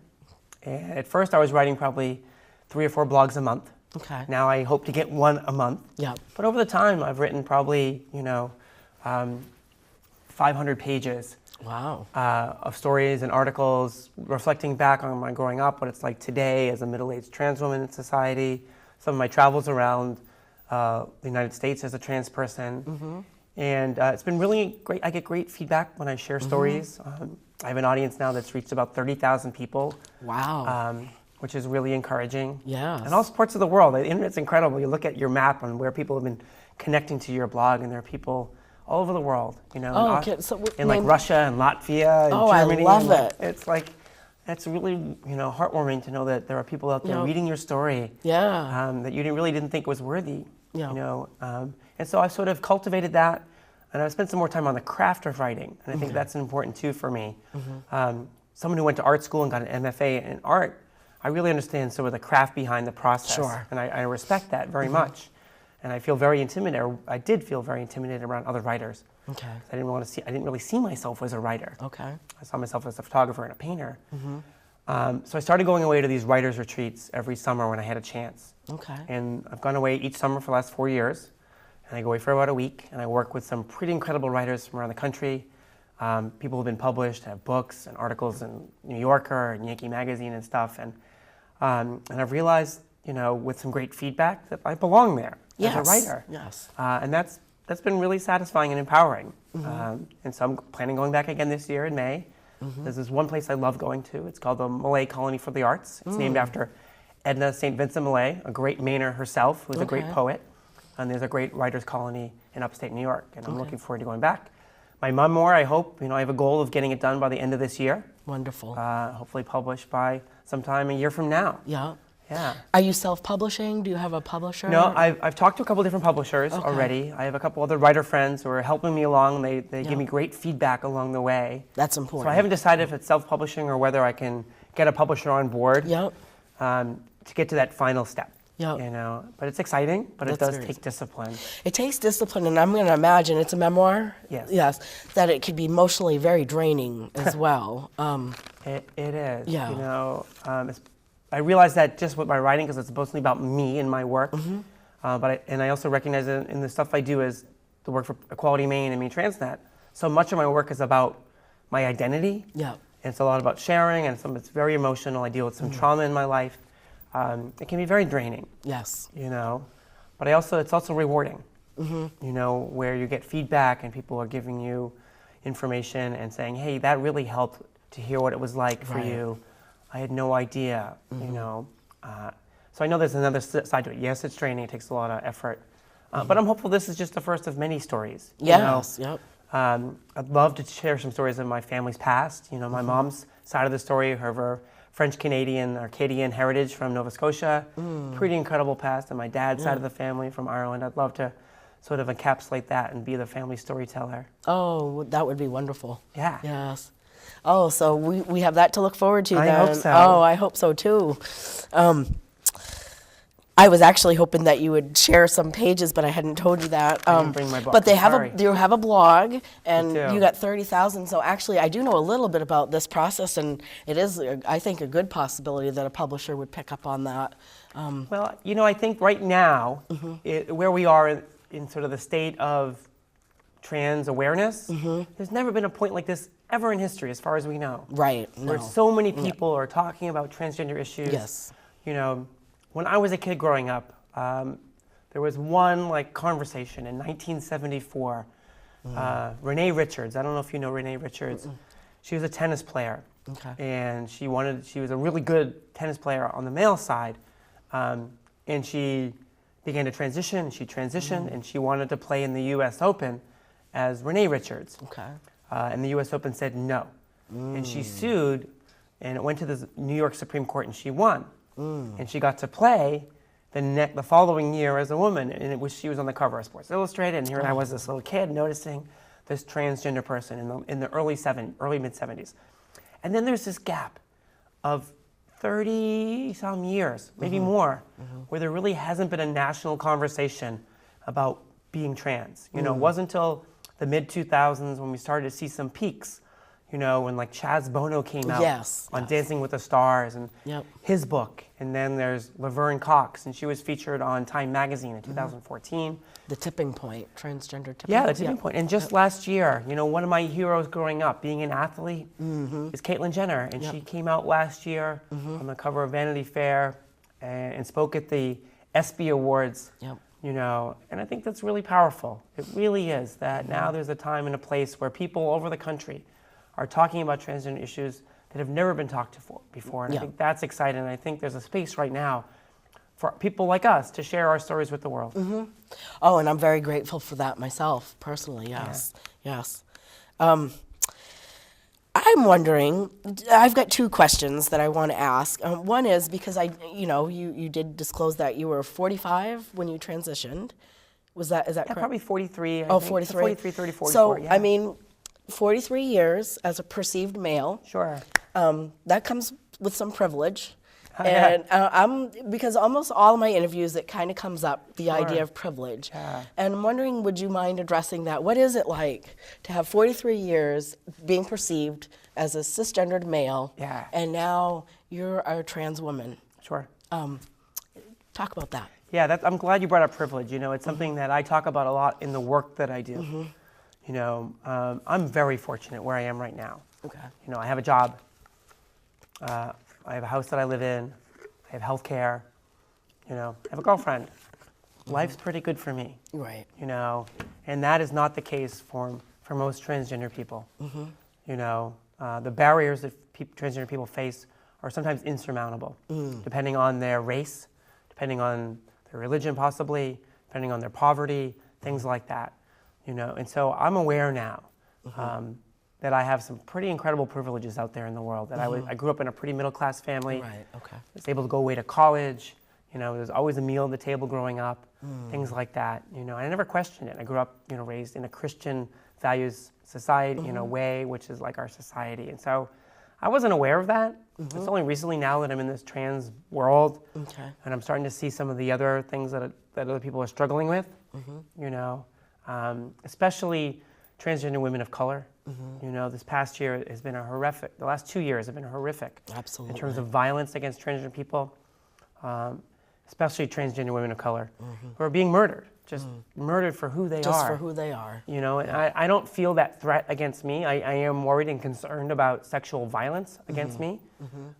Speaker 2: And at first I was writing probably 3 or 4 blogs a month.
Speaker 1: Okay.
Speaker 2: Now I hope to get 1 a month.
Speaker 1: Yeah.
Speaker 2: But over the time I've written probably, 500 pages
Speaker 1: Wow.
Speaker 2: of stories and articles reflecting back on my growing up, what it's like today as a middle-aged trans woman in society, some of my travels around the United States as a trans person. And it's been really great. I get great feedback when I share stories. I have an audience now that's reached about 30,000 people.
Speaker 1: Wow.
Speaker 2: Which is really encouraging.
Speaker 1: Yes.
Speaker 2: And all parts of the world. The internet's incredible. You look at your map on where people have been connecting to your blog, and there are people all over the world,
Speaker 1: Oh, okay. So
Speaker 2: in Russia and Latvia and
Speaker 1: Oh, I
Speaker 2: Germany.
Speaker 1: love
Speaker 2: and
Speaker 1: it.
Speaker 2: It's that's really, heartwarming to know that there are people out there
Speaker 1: Yep.
Speaker 2: reading your story.
Speaker 1: Yeah.
Speaker 2: That you really didn't think was worthy.
Speaker 1: Yeah.
Speaker 2: And so I sort of cultivated that, and I've spent some more time on the craft of writing, and I think that's important too for me. Someone who went to art school and got an MFA in art, I really understand sort of the craft behind the process.
Speaker 1: Sure.
Speaker 2: And I respect that very much. And I feel very intimidated, or I did feel very intimidated around other writers.
Speaker 1: Okay.
Speaker 2: I didn't really see myself as a writer.
Speaker 1: Okay.
Speaker 2: I saw myself as a photographer and a painter. So I started going away to these writers' retreats every summer when I had a chance.
Speaker 1: Okay.
Speaker 2: And I've gone away each summer for the last 4 years. And I go away for about a week, and I work with some pretty incredible writers from around the country. People who've been published, have books and articles in New Yorker and Yankee Magazine and stuff. And I've realized, with some great feedback, that I belong there as a writer.
Speaker 1: Yes.
Speaker 2: And that's been really satisfying and empowering. And so I'm planning on going back again this year in May. There's this one place I love going to. It's called the Millay Colony for the Arts. It's named after Edna St. Vincent Millay, a great Mainer herself, who's a great poet. And there's a great writers' colony in upstate New York. And I'm looking forward to going back. My memoir, I hope, I have a goal of getting it done by the end of this year.
Speaker 1: Wonderful.
Speaker 2: Hopefully published by sometime a year from now.
Speaker 1: Yeah.
Speaker 2: Yeah.
Speaker 1: Are you self-publishing? Do you have a publisher?
Speaker 2: No, I've talked to a couple different publishers already. I have a couple other writer friends who are helping me along. They give me great feedback along the way.
Speaker 1: That's important.
Speaker 2: So I haven't decided if it's self-publishing or whether I can get a publisher on board
Speaker 1: Yep.
Speaker 2: To get to that final step.
Speaker 1: Yep.
Speaker 2: But it's exciting, but it
Speaker 1: That's
Speaker 2: does
Speaker 1: very
Speaker 2: take discipline.
Speaker 1: It takes discipline, and I'm going to imagine it's a memoir.
Speaker 2: Yes.
Speaker 1: Yes. That it could be emotionally very draining as well.
Speaker 2: It is.
Speaker 1: Yeah.
Speaker 2: I realize that just with my writing, because it's mostly about me and my work. But I also recognize that in the stuff I do is the work for Equality Maine and Maine Transnet. So much of my work is about my identity.
Speaker 1: Yeah.
Speaker 2: And it's a lot about sharing, and some it's very emotional. I deal with some trauma in my life. It can be very draining.
Speaker 1: Yes.
Speaker 2: But it's also rewarding. Where you get feedback and people are giving you information and saying, hey, that really helped to hear what it was like for you. I had no idea, So I know there's another side to it. Yes, it's draining. It takes a lot of effort. But I'm hopeful this is just the first of many stories.
Speaker 1: Yes. Yep.
Speaker 2: I'd love to share some stories of my family's past. My mom's side of the story, her French-Canadian or Acadian heritage from Nova Scotia, pretty incredible past. And my dad's side of the family from Ireland. I'd love to sort of encapsulate that and be the family storyteller.
Speaker 1: Oh, that would be wonderful.
Speaker 2: Yeah.
Speaker 1: Yes. Oh, so we have that to look forward to then.
Speaker 2: I hope so.
Speaker 1: Oh, I hope so too. I was actually hoping that you would share some pages, but I hadn't told you that.
Speaker 2: I didn't bring my book.
Speaker 1: But they have
Speaker 2: Sorry.
Speaker 1: you have a blog, and
Speaker 2: do.
Speaker 1: you got 30,000. So actually, I do know a little bit about this process, and it is, I think, a good possibility that a publisher would pick up on that.
Speaker 2: Well, I think right now, where we are in sort of the state of trans awareness, there's never been a point like this ever in history, as far as we know.
Speaker 1: Right.
Speaker 2: Where
Speaker 1: No.
Speaker 2: so many people are talking about transgender issues.
Speaker 1: Yes.
Speaker 2: When I was a kid growing up, there was one conversation in 1974. Renee Richards, I don't know if you know Renee Richards. She was a tennis player.
Speaker 1: Okay.
Speaker 2: And she was a really good tennis player on the male side. And she began to transition, and she transitioned, and she wanted to play in the U.S. Open as Renee Richards.
Speaker 1: Okay.
Speaker 2: And the U.S. Open said no. And she sued, and it went to the New York Supreme Court, and she won. And she got to play the following year as a woman, and she was on the cover of Sports Illustrated, and here I was, this little kid, noticing this transgender person in the early mid-70s. And then there's this gap of 30-some years, maybe more, where there really hasn't been a national conversation about being trans. It wasn't until the mid-2000s when we started to see some peaks, when Chaz Bono came out on Dancing with the Stars and his book. And then there's Laverne Cox, and she was featured on Time Magazine in 2014.
Speaker 1: The tipping point, transgender tipping point.
Speaker 2: Yeah, the tipping point. And just last year, one of my heroes growing up, being an athlete, is Caitlyn Jenner. And she came out last year on the cover of Vanity Fair and spoke at the ESPY Awards. And I think that's really powerful. It really is that now there's a time and a place where people all over the country are talking about transgender issues that have never been talked to before. And I think that's exciting. And I think there's a space right now for people like us to share our stories with the world.
Speaker 1: Oh, and I'm very grateful for that myself, personally, yes. Yes. I'm wondering, I've got two questions that I want to ask. One is because you did disclose that you were 45 when you transitioned. Is that correct?
Speaker 2: Probably 43.
Speaker 1: Oh, 43.
Speaker 2: 43, 30, 44.
Speaker 1: So,
Speaker 2: yeah.
Speaker 1: 43 years as a perceived male.
Speaker 2: Sure.
Speaker 1: That comes with some privilege. And because almost all of my interviews, it kind of comes up, the idea of privilege.
Speaker 2: Yeah.
Speaker 1: And I'm wondering, would you mind addressing that? What is it like to have 43 years being perceived as a cisgendered male,
Speaker 2: Yeah.
Speaker 1: and now you're a trans woman?
Speaker 2: Sure.
Speaker 1: Talk about that.
Speaker 2: Yeah, I'm glad you brought up privilege. It's something that I talk about a lot in the work that I do. I'm very fortunate where I am right now.
Speaker 1: Okay.
Speaker 2: I have a job. I have a house that I live in. I have health care. I have a girlfriend. Life's pretty good for me.
Speaker 1: Right.
Speaker 2: And that is not the case for most transgender people. The barriers that transgender people face are sometimes insurmountable, depending on their race, depending on their religion possibly, depending on their poverty, things like that. And so I'm aware now that I have some pretty incredible privileges out there in the world. That I grew up in a pretty middle-class family.
Speaker 1: Right, okay.
Speaker 2: I was able to go away to college. There was always a meal at the table growing up, things like that. I never questioned it. I grew up, raised in a Christian values society, way, which is like our society. And so I wasn't aware of that. It's only recently now that I'm in this trans world, and I'm starting to see some of the other things that other people are struggling with, especially transgender women of color. This past year has been the last 2 years have been horrific.
Speaker 1: Absolutely.
Speaker 2: In terms of violence against transgender people, especially transgender women of color, who are being murdered, just murdered for who they are.
Speaker 1: Just for who they are.
Speaker 2: And I don't feel that threat against me. I am worried and concerned about sexual violence against me,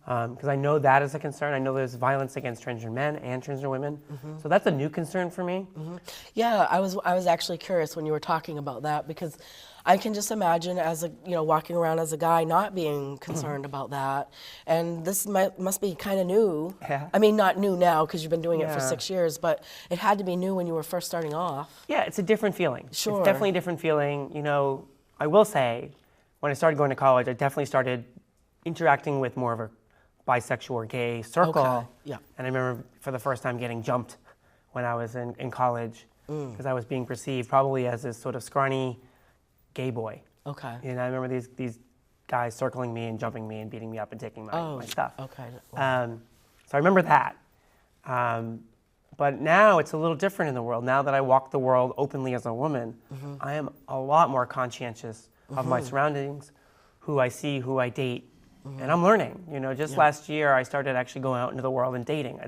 Speaker 2: because I know that is a concern. I know there's violence against transgender men and transgender women, so that's a new concern for me.
Speaker 1: Yeah, I was actually curious when you were talking about that, because I can just imagine as walking around as a guy not being concerned about that, and this must be kind of new.
Speaker 2: Yeah.
Speaker 1: I mean, not new now because you've been doing it for
Speaker 2: Yeah.
Speaker 1: 6 years, but it had to be new when you were first starting off.
Speaker 2: Yeah, it's a different feeling.
Speaker 1: Sure.
Speaker 2: It's definitely a different feeling. I will say, when I started going to college, I definitely started interacting with more of a bisexual or gay circle.
Speaker 1: Okay, yeah.
Speaker 2: And I remember for the first time getting jumped when I was in college, because I was being perceived probably as this sort of scrawny gay boy.
Speaker 1: Okay.
Speaker 2: And I remember these guys circling me and jumping me and beating me up and taking my stuff.
Speaker 1: Okay.
Speaker 2: So I remember that. But now it's a little different in the world. Now that I walk the world openly as a woman, I am a lot more conscientious of my surroundings, who I see, who I date, and I'm learning. Just last year I started actually going out into the world and dating.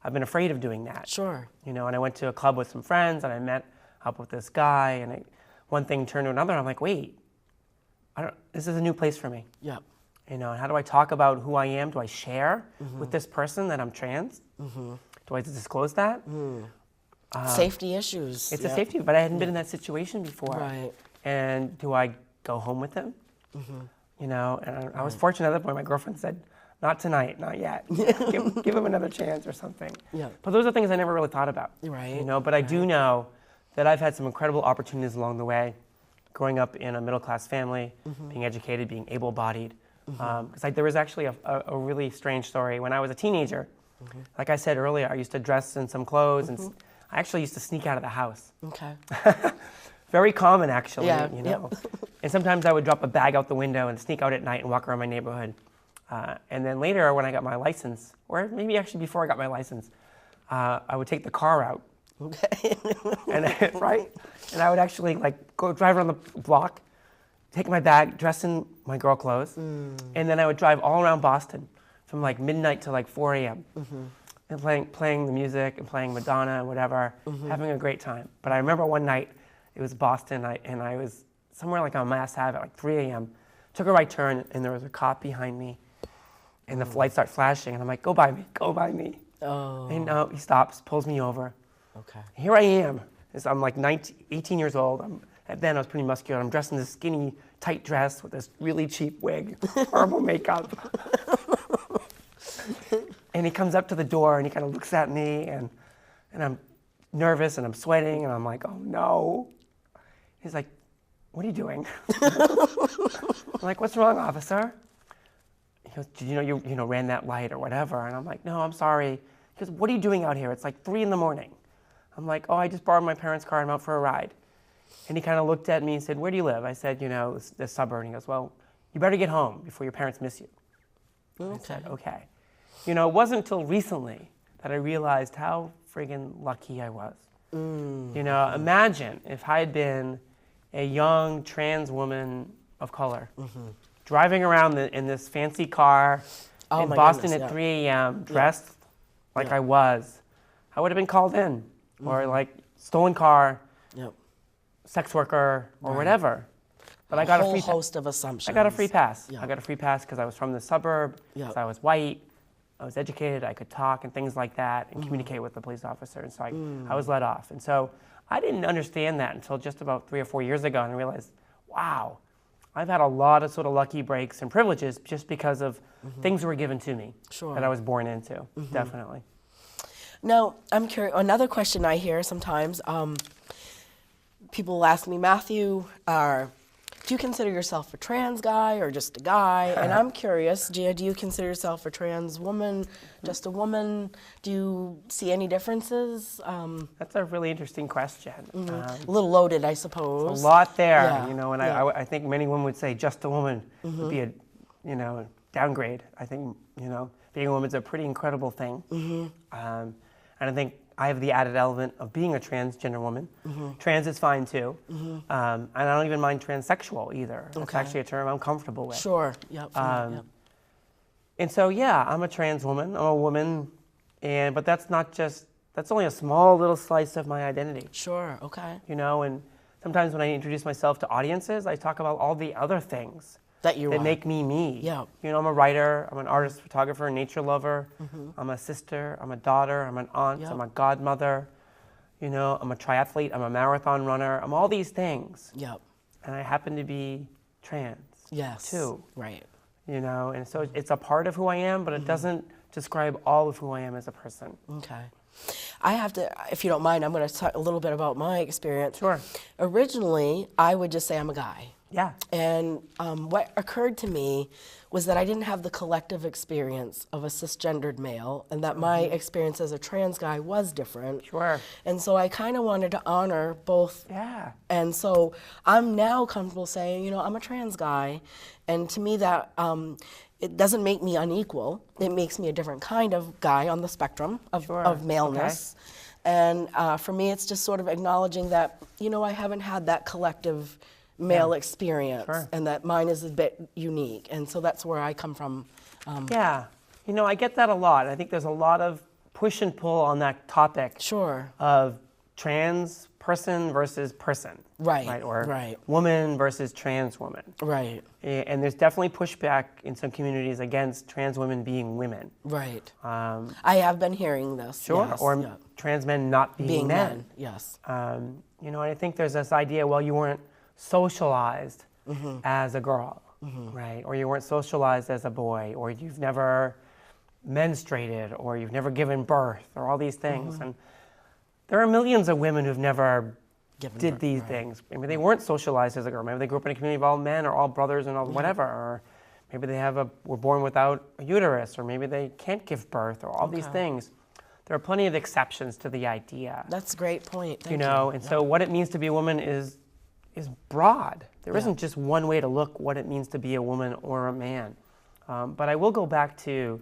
Speaker 2: I've been afraid of doing that.
Speaker 1: Sure.
Speaker 2: And I went to a club with some friends and I met up with this guy, and one thing turned to another. I'm like, wait, this is a new place for me.
Speaker 1: Yeah.
Speaker 2: And how do I talk about who I am? Do I share with this person that I'm trans? Do I disclose that?
Speaker 1: Safety issues.
Speaker 2: It's a safety, but I hadn't been in that situation before.
Speaker 1: Right.
Speaker 2: And do I go home with him? And I was fortunate at that point. My girlfriend said, not tonight, not yet. give him another chance or something.
Speaker 1: Yeah.
Speaker 2: But those are things I never really thought about.
Speaker 1: Right.
Speaker 2: But I do know that I've had some incredible opportunities along the way, growing up in a middle-class family, being educated, being able-bodied. Because there was actually a really strange story. When I was a teenager, like I said earlier, I used to dress in some clothes, and I actually used to sneak out of the house.
Speaker 1: Okay.
Speaker 2: Very common, actually,
Speaker 1: Yeah,
Speaker 2: And sometimes I would drop a bag out the window and sneak out at night and walk around my neighborhood. And then later, when I got my license, or maybe actually before I got my license, I would take the car out.
Speaker 1: Okay.
Speaker 2: And and I would actually go drive around the block, take my bag, dress in my girl clothes, and then I would drive all around Boston from midnight to 4 a.m. And playing the music and playing Madonna and whatever, having a great time. But I remember one night, it was Boston, and I was somewhere on Mass Ave at 3 a.m. Took a right turn, and there was a cop behind me, and the lights start flashing, and I'm like, go by me, go by me.
Speaker 1: Oh.
Speaker 2: And no, he stops, pulls me over.
Speaker 1: Okay.
Speaker 2: Here I am. I'm 18 years old. Then I was pretty muscular. I'm dressed in this skinny, tight dress with this really cheap wig, horrible makeup. And he comes up to the door and he kind of looks at me, and I'm nervous and I'm sweating, and I'm like, oh no. He's like, what are you doing? I'm like, what's wrong, officer? He goes, did you know you ran that light or whatever? And I'm like, no, I'm sorry. He goes, what are you doing out here? It's 3 in the morning. I'm like, oh, I just borrowed my parents' car. I'm out for a ride. And he kind of looked at me and said, where do you live? I said, this suburb. And he goes, well, you better get home before your parents miss you.
Speaker 1: Okay.
Speaker 2: I said, okay. You know, it wasn't until recently that I realized how friggin' lucky I was. You know, imagine if I had been a young trans woman of color, driving around in this fancy car
Speaker 1: Oh
Speaker 2: in
Speaker 1: my
Speaker 2: Boston
Speaker 1: goodness,
Speaker 2: at
Speaker 1: yeah.
Speaker 2: 3 a.m., dressed like I was. I would have been called in, or like stolen car,
Speaker 1: Yep.
Speaker 2: sex worker, or whatever. But I got a
Speaker 1: whole
Speaker 2: free
Speaker 1: host of assumptions.
Speaker 2: I got a free pass.
Speaker 1: Yeah.
Speaker 2: I got a free pass because I was from the suburb,
Speaker 1: Yeah.
Speaker 2: because I was white, I was educated, I could talk and things like that, and communicate with the police officer. And so I was let off. And so I didn't understand that until just about 3 or 4 years ago, and I realized, wow, I've had a lot of sort of lucky breaks and privileges just because of things that were given to me
Speaker 1: Sure.
Speaker 2: that I was born into, definitely.
Speaker 1: Now, I'm curious, another question I hear sometimes, people will ask me, Matthew, do you consider yourself a trans guy or just a guy? And I'm curious, Gia, do you consider yourself a trans woman, just a woman? Do you see any differences?
Speaker 2: That's a really interesting question.
Speaker 1: A little loaded, I suppose.
Speaker 2: A lot there,
Speaker 1: Yeah,
Speaker 2: you know, and
Speaker 1: yeah.
Speaker 2: I think many women would say just a woman would be a, you know, downgrade. I think, you know, being a woman is a pretty incredible thing. And I think I have the added element of being a transgender woman. Trans is fine too. And I don't even mind transsexual either. It's
Speaker 1: Okay.
Speaker 2: actually a term I'm comfortable with.
Speaker 1: Sure, yep. Yep.
Speaker 2: And so, yeah, I'm a trans woman, I'm a woman, but that's only a small little slice of my identity.
Speaker 1: Sure, okay.
Speaker 2: You know, and sometimes when I introduce myself to audiences, I talk about all the other things
Speaker 1: That you
Speaker 2: that
Speaker 1: are.
Speaker 2: make me me.
Speaker 1: Yeah.
Speaker 2: You know, I'm a writer, I'm an artist, photographer, nature lover, I'm a sister, I'm a daughter, I'm an aunt,
Speaker 1: Yeah.
Speaker 2: I'm a godmother, you know, I'm a triathlete, I'm a marathon runner, I'm all these things.
Speaker 1: Yep.
Speaker 2: And I happen to be trans
Speaker 1: Yes.
Speaker 2: too,
Speaker 1: Right.
Speaker 2: you know, and so it's a part of who I am, but it doesn't describe all of who I am as a person.
Speaker 1: Okay. I have to, if you don't mind, I'm going to talk a little bit about my experience.
Speaker 2: Sure.
Speaker 1: Originally, I would just say I'm a guy.
Speaker 2: Yeah.
Speaker 1: And what occurred to me was that I didn't have the collective experience of a cisgendered male, and that my experience as a trans guy was different.
Speaker 2: Sure.
Speaker 1: And so I kind of wanted to honor both.
Speaker 2: Yeah.
Speaker 1: And so I'm now comfortable saying, you know, I'm a trans guy, and to me that it doesn't make me unequal. It makes me a different kind of guy on the spectrum of,
Speaker 2: Sure.
Speaker 1: of maleness. And for me, it's just sort of acknowledging that, you know, I haven't had that collective male experience,
Speaker 2: Sure.
Speaker 1: and that mine is a bit unique. And so that's where I come from.
Speaker 2: Yeah. You know, I get that a lot. I think there's a lot of push and pull on that topic.
Speaker 1: Sure.
Speaker 2: Of trans person versus person.
Speaker 1: Right,
Speaker 2: Or
Speaker 1: right.
Speaker 2: woman versus trans woman.
Speaker 1: Right,
Speaker 2: And there's definitely pushback in some communities against trans women being women.
Speaker 1: right. I have been hearing this.
Speaker 2: Sure.
Speaker 1: Yes,
Speaker 2: Or
Speaker 1: yeah.
Speaker 2: trans men not being men.
Speaker 1: Yes.
Speaker 2: You know, and I think there's this idea, well, you weren't socialized as a girl, right? Or you weren't socialized as a boy, or you've never menstruated, or you've never given birth, or all these things. And there are millions of women who've never did these things. Maybe they weren't socialized as a girl. Maybe they grew up in a community of all men, or all brothers, and all whatever. Or maybe they were born without a uterus, or maybe they can't give birth, or all these things. There are plenty of exceptions to the idea.
Speaker 1: That's a great point. Thank
Speaker 2: You know, and so what it means to be a woman is broad. There isn't just one way to look what it means to be a woman or a man. But I will go back to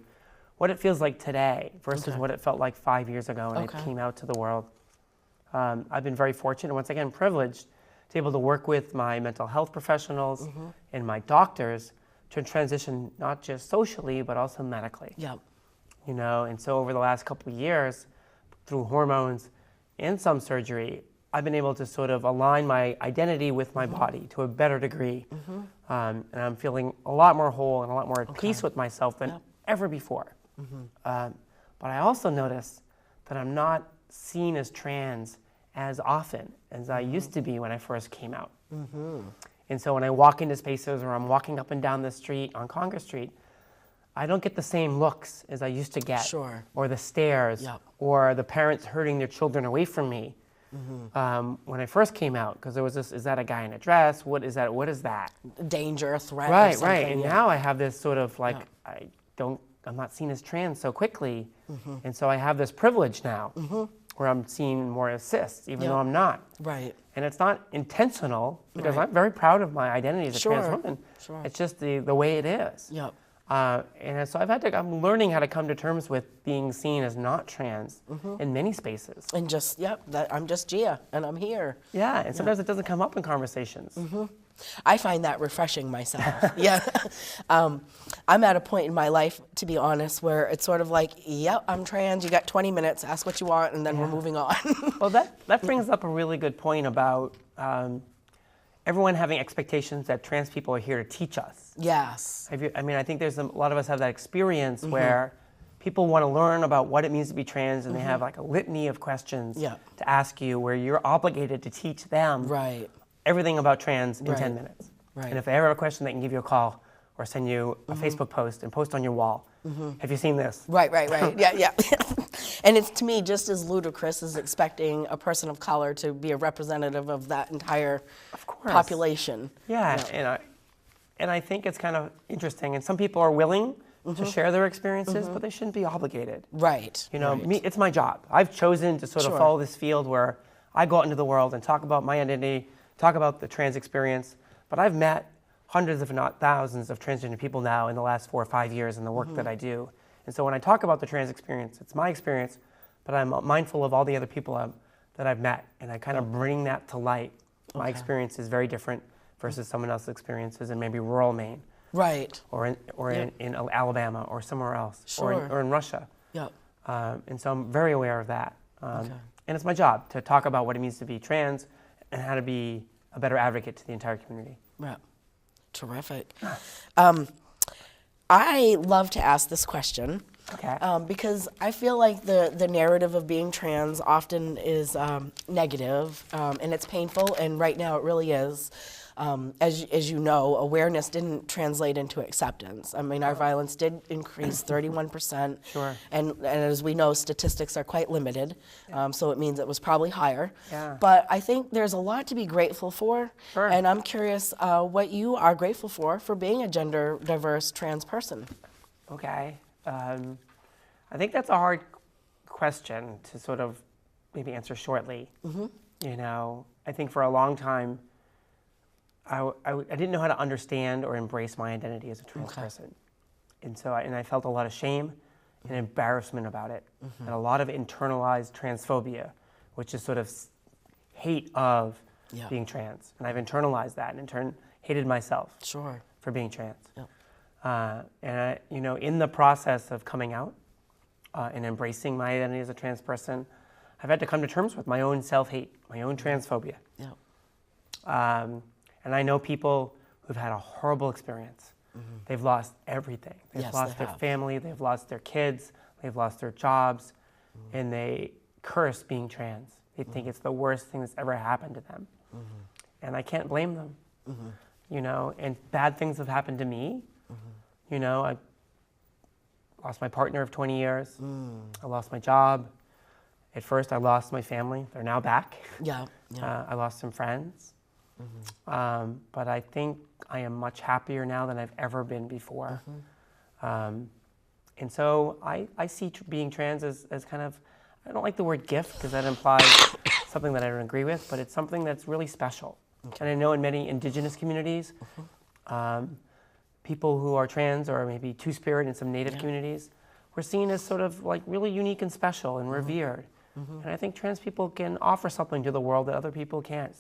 Speaker 2: what it feels like today versus what it felt like 5 years ago when it came out to the world. I've been very fortunate, once again privileged, to be able to work with my mental health professionals and my doctors to transition not just socially but also medically.
Speaker 1: Yep.
Speaker 2: You know, and so over the last couple of years, through hormones and some surgery, I've been able to sort of align my identity with my body to a better degree. And I'm feeling a lot more whole and a lot more at peace with myself than ever before. But I also notice that I'm not seen as trans as often as I used to be when I first came out. And so when I walk into spaces, or I'm walking up and down the street on Congress Street, I don't get the same looks as I used to get.
Speaker 1: Sure.
Speaker 2: Or the stares,
Speaker 1: Yep.
Speaker 2: or the parents herding their children away from me. When I first came out, because there was this, is that a guy in a dress? What is that? What is that?
Speaker 1: Danger, a threat. or
Speaker 2: Right,
Speaker 1: something,
Speaker 2: right. And
Speaker 1: yeah.
Speaker 2: now I have this sort of like, I'm not seen as trans so quickly. And so I have this privilege now where I'm seen more as cis, even though I'm not.
Speaker 1: Right.
Speaker 2: And it's not intentional, because
Speaker 1: Right.
Speaker 2: I'm very proud of my identity as a
Speaker 1: Sure,
Speaker 2: trans woman.
Speaker 1: sure.
Speaker 2: It's just the way it is.
Speaker 1: Yep.
Speaker 2: So I'm learning how to come to terms with being seen as not trans in many spaces.
Speaker 1: And just, I'm just Gia, and I'm here.
Speaker 2: Yeah, and sometimes it doesn't come up in conversations.
Speaker 1: I find that refreshing myself. Yeah. I'm at a point in my life, to be honest, where it's sort of like, yep, I'm trans, you got 20 minutes, ask what you want, and then we're moving on.
Speaker 2: Well, that brings up a really good point about everyone having expectations that trans people are here to teach us.
Speaker 1: Yes.
Speaker 2: I think there's a lot of us have that experience where people want to learn about what it means to be trans, and they have like a litany of questions to ask you, where you're obligated to teach them everything about trans in 10 minutes. And if they ever have a question, they can give you a call or send you a Facebook post and post on your wall. Have you seen this?
Speaker 1: Right. Yeah. And it's, to me, just as ludicrous as expecting a person of color to be a representative of that entire population.
Speaker 2: Yeah. And I think it's kind of interesting. And some people are willing to share their experiences, but they shouldn't be obligated.
Speaker 1: Right.
Speaker 2: Me, it's my job. I've chosen to sort of follow this field where I go out into the world and talk about my identity, talk about the trans experience. But I've met hundreds, if not thousands, of transgender people now in the last 4 or 5 years in the work that I do. And so when I talk about the trans experience, it's my experience, but I'm mindful of all the other people that I've met, and I kind of bring that to light. My experience is very different versus someone else's experiences in maybe rural Maine.
Speaker 1: Right.
Speaker 2: Or in Alabama or somewhere else, or in Russia.
Speaker 1: Yep.
Speaker 2: And so I'm very aware of that. And it's my job to talk about what it means to be trans and how to be a better advocate to the entire community.
Speaker 1: Yeah. Terrific. I love to ask this question because I feel like the narrative of being trans often is negative, and it's painful, and right now it really is. As you know, awareness didn't translate into acceptance. I mean, our violence did increase 31%.
Speaker 2: Sure.
Speaker 1: And as we know, statistics are quite limited, so it means it was probably higher.
Speaker 2: Yeah.
Speaker 1: But I think there's a lot to be grateful for.
Speaker 2: Sure.
Speaker 1: And I'm curious what you are grateful for being a gender diverse trans person.
Speaker 2: Okay. I think that's a hard question to sort of maybe answer shortly. I think for a long time, I didn't know how to understand or embrace my identity as a trans person. And so I felt a lot of shame and embarrassment about it, and a lot of internalized transphobia, which is sort of hate of being trans. And I've internalized that and in turn hated myself for being trans. In the process of coming out and embracing my identity as a trans person, I've had to come to terms with my own self-hate, my own transphobia. And I know people who've had a horrible experience. They've lost everything. They've lost their family, they've lost their kids, they've lost their jobs, and they curse being trans. They think it's the worst thing that's ever happened to them. And I can't blame them. And bad things have happened to me. I lost my partner of 20 years. I lost my job. At first, I lost my family. They're now back. I lost some friends. But I think I am much happier now than I've ever been before. And so I see being trans as kind of, I don't like the word gift because that implies something that I don't agree with, but it's something that's really special. And I know in many indigenous communities, people who are trans or maybe two-spirit in some native communities, we're seen as sort of like really unique and special and revered. And I think trans people can offer something to the world that other people can't.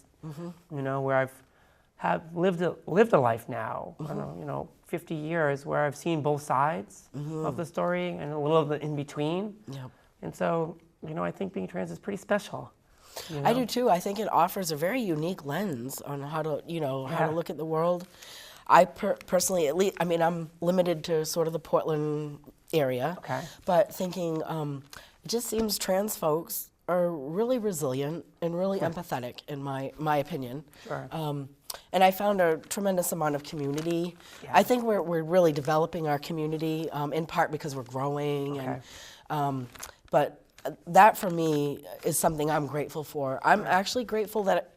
Speaker 2: Where I've lived a life now, I don't know, 50 years, where I've seen both sides of the story and a little of the in between. And so, I think being trans is pretty special.
Speaker 1: I do too. I think it offers a very unique lens on how to, how to look at the world. I personally, at least, I'm limited to sort of the Portland area, but thinking, it just seems trans folks are really resilient and really empathetic, in my opinion. And I found a tremendous amount of community. I think we're really developing our community, in part because we're growing. But that for me is something I'm grateful for. I'm actually grateful that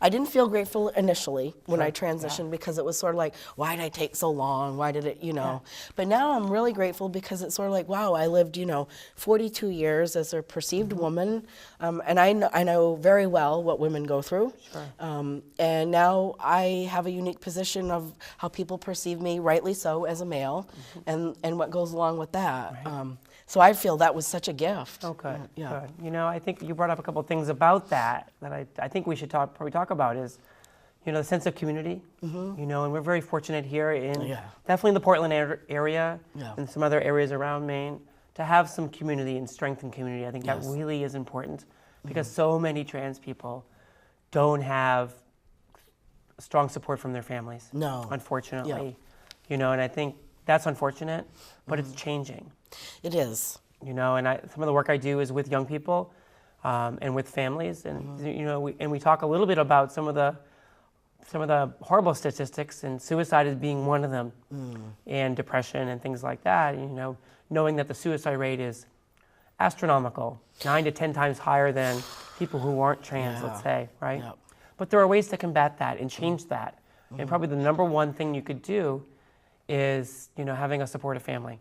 Speaker 1: I didn't feel grateful initially when I transitioned because it was sort of like, why did I take so long? Why did it, But now I'm really grateful because it's sort of like, wow, I lived, 42 years as a perceived woman, and I know very well what women go through.
Speaker 2: Sure.
Speaker 1: And now I have a unique position of how people perceive me, rightly so, as a male, and what goes along with that.
Speaker 2: Right.
Speaker 1: So I feel that was such a gift.
Speaker 2: Oh, good.
Speaker 1: Yeah.
Speaker 2: Good. I think you brought up a couple of things about that I think we should probably talk about is, the sense of community. And we're very fortunate here in definitely in the Portland area and some other areas around Maine to have some community and strength in community. I think that really is important because so many trans people don't have strong support from their families.
Speaker 1: No.
Speaker 2: Unfortunately. And I think that's unfortunate, but it's changing.
Speaker 1: It is.
Speaker 2: And some of the work I do is with young people and with families, and we talk a little bit about some of the horrible statistics, and suicide is being one of them, and depression and things like that. Knowing that the suicide rate is astronomical, 9 to 10 times higher than people who aren't trans, let's say, right?
Speaker 1: Yep.
Speaker 2: But there are ways to combat that and change that. And probably the number one thing you could do is, having a supportive family.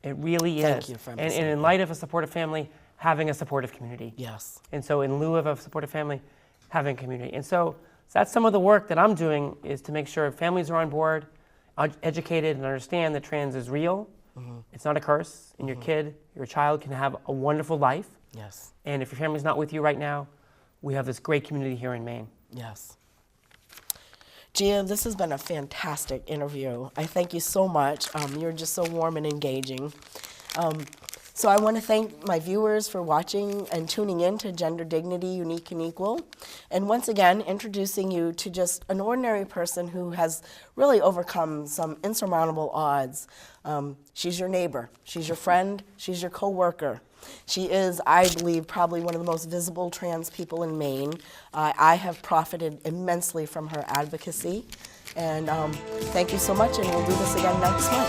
Speaker 2: It really is.
Speaker 1: Thank you for
Speaker 2: and in light of a supportive family, having a supportive community.
Speaker 1: Yes.
Speaker 2: And so in lieu of a supportive family, having a community. And so that's some of the work that I'm doing is to make sure families are on board, educated, and understand that trans is real. It's not a curse, and your child can have a wonderful life.
Speaker 1: Yes.
Speaker 2: And if your family's not with you right now, we have this great community here in Maine.
Speaker 1: Yes. Gia, this has been a fantastic interview. I thank you so much. You're just so warm and engaging. So I want to thank my viewers for watching and tuning in to Gender Dignity, Unique and Equal. And once again, introducing you to just an ordinary person who has really overcome some insurmountable odds. She's your neighbor, she's your friend, she's your coworker. She is, I believe, probably one of the most visible trans people in Maine. I have profited immensely from her advocacy. And thank you so much, and we'll do this again next month.